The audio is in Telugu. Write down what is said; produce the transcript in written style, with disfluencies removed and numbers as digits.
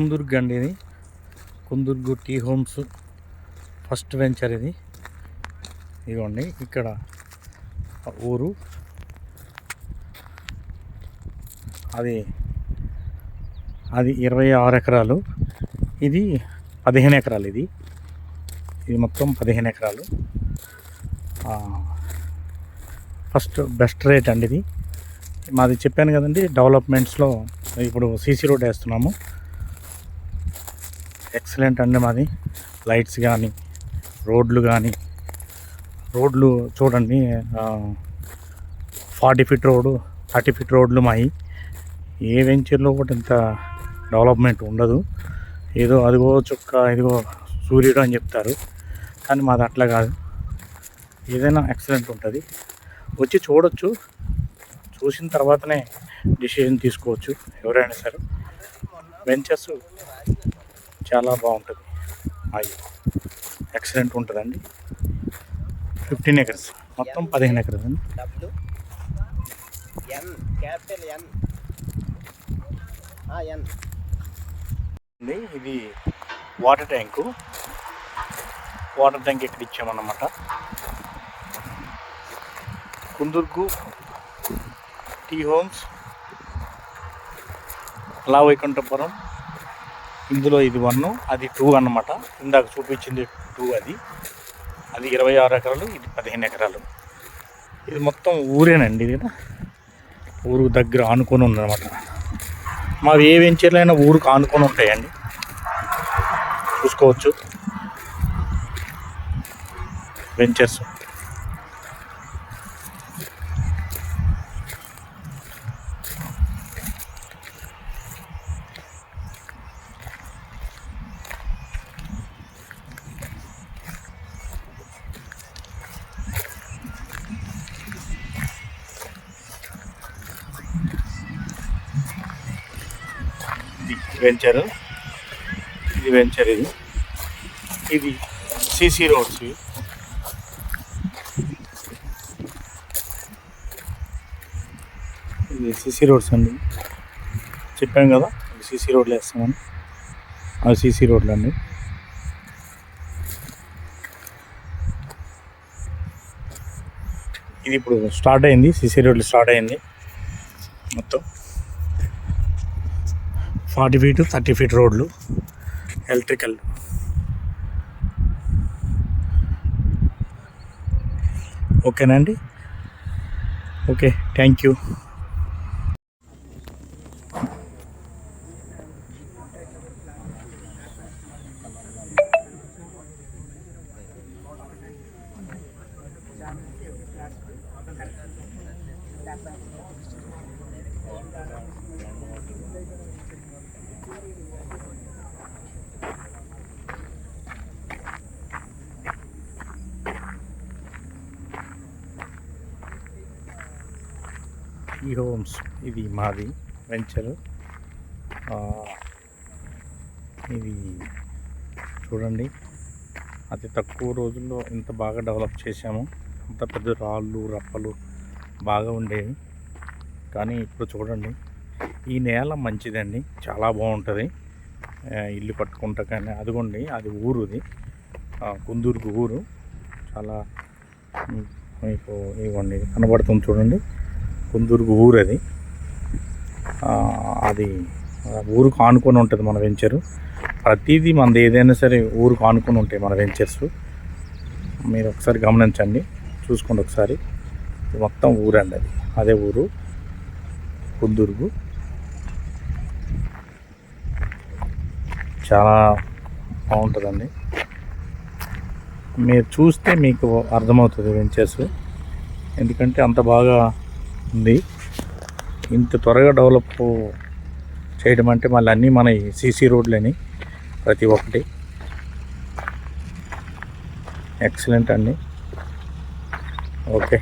కుందుర్గ్ అండి. ఇది కుందుర్గు టీ హోమ్స్ ఫస్ట్ వెంచర్ ఇది. ఇదిగోండి ఇక్కడ ఊరు, అది 26 ఎకరాలు, ఇది 15 ఎకరాలు. ఇది మొత్తం 15 ఎకరాలు. ఫస్ట్ బెస్ట్ రేట్ అండి ఇది. మాది చెప్పాను కదండి, డెవలప్మెంట్స్లో ఇప్పుడు సీసీ రోడ్ వేస్తున్నాము. ఎక్సలెంట్ అండి మాది. లైట్స్ కానీ, రోడ్లు కానీ, రోడ్లు చూడండి, 40 ఫీట్ రోడ్డు, 30 ఫీట్ రోడ్లు మావి. ఏ వెంచర్లో కూడా ఇంత డెవలప్మెంట్ ఉండదు. ఏదో అదిగో చుక్క, ఇదిగో సూర్యుడు అని చెప్తారు, కానీ మాది అట్లా కాదు. ఏదైనా ఎక్సలెంట్ ఉంటుంది. వచ్చి చూడొచ్చు, చూసిన తర్వాతనే డిసిషన్ తీసుకోవచ్చు ఎవరైనా సరే. వెంచర్స్ చాలా బాగుంటుంది, అవి ఎక్సలెంట్ ఉంటుందండి. 15 ఎకర్స్, మొత్తం 15 ఎకర్స్ అండి. ఇది వాటర్ ట్యాంక్ ఇక్కడ ఇచ్చామన్నమాట. కుందుర్గు టీ హోమ్స్, అలా వైకుంఠపురం. ఇందులో ఇది 1, అది 2 అన్నమాట. ఇందాక చూపించింది 2, అది 26 ఎకరాలు, ఇది 15 ఎకరాలు. ఇది మొత్తం ఊరేనండి. ఇది ఊరు దగ్గర ఆనుకొని ఉందన్నమాట. మావి ఏ వెంచర్లు అయినా ఊరుకు ఆనుకొని ఉంటాయండి, చూసుకోవచ్చు వెంచర్స్. ఇది వెంచర్, ఇది సీసీ రోడ్స్. ఇది సీసీ రోడ్స్ అండి. చెప్పాం కదా సీసీ రోడ్లు వేస్తామని, అవి సీసీ రోడ్లు అండి. ఇది ఇప్పుడు స్టార్ట్ అయింది, సీసీ రోడ్లు స్టార్ట్ అయింది. మొత్తం 40 ఫీట్ 30 ఫీట్ రోడ్లు, ఎలక్ట్రికల్. ఓకేనండి, ఓకే, థ్యాంక్ యూ. ఈ హోమ్స్, ఇది మాది వెంచరు. ఇది చూడండి, అతి తక్కువ రోజుల్లో ఇంత బాగా డెవలప్ చేసాము. అంత పెద్ద రాళ్ళు రప్పలు బాగా ఉండేవి, కానీ ఇప్పుడు చూడండి, ఈ నేల మంచిదండి, చాలా బాగుంటుంది ఇల్లు కట్టుకుంటా. కానీ అదిగోండి, అది ఊరుది, కుందుర్గు ఊరు. చాలా మీకు ఇవ్వండి కనబడుతుంది చూడండి, కుందుర్గు ఊరు. అది ఊరుకు ఆనుకొని ఉంటుంది మన వెంచరు. ప్రతిదీ మనది ఏదైనా సరే ఊరుకు ఆనుకొని ఉంటాయి మన వెంచర్స్. మీరు ఒకసారి గమనించండి, చూసుకోండి ఒకసారి. మొత్తం ఊరండి, అదే ఊరు కుందుర్గు. చాలా బాగుంటుందండి. మీరు చూస్తే మీకు అర్థమవుతుంది వెంచర్స్, ఎందుకంటే అంత బాగా ఉంది. ఇంత త్వరగా డెవలప్ చేయడం అంటే మళ్ళీ అన్నీ మన సీసీ రోడ్లని ప్రతి ఒక్కటి. ఎక్సలెంట్ అండి, ఓకే.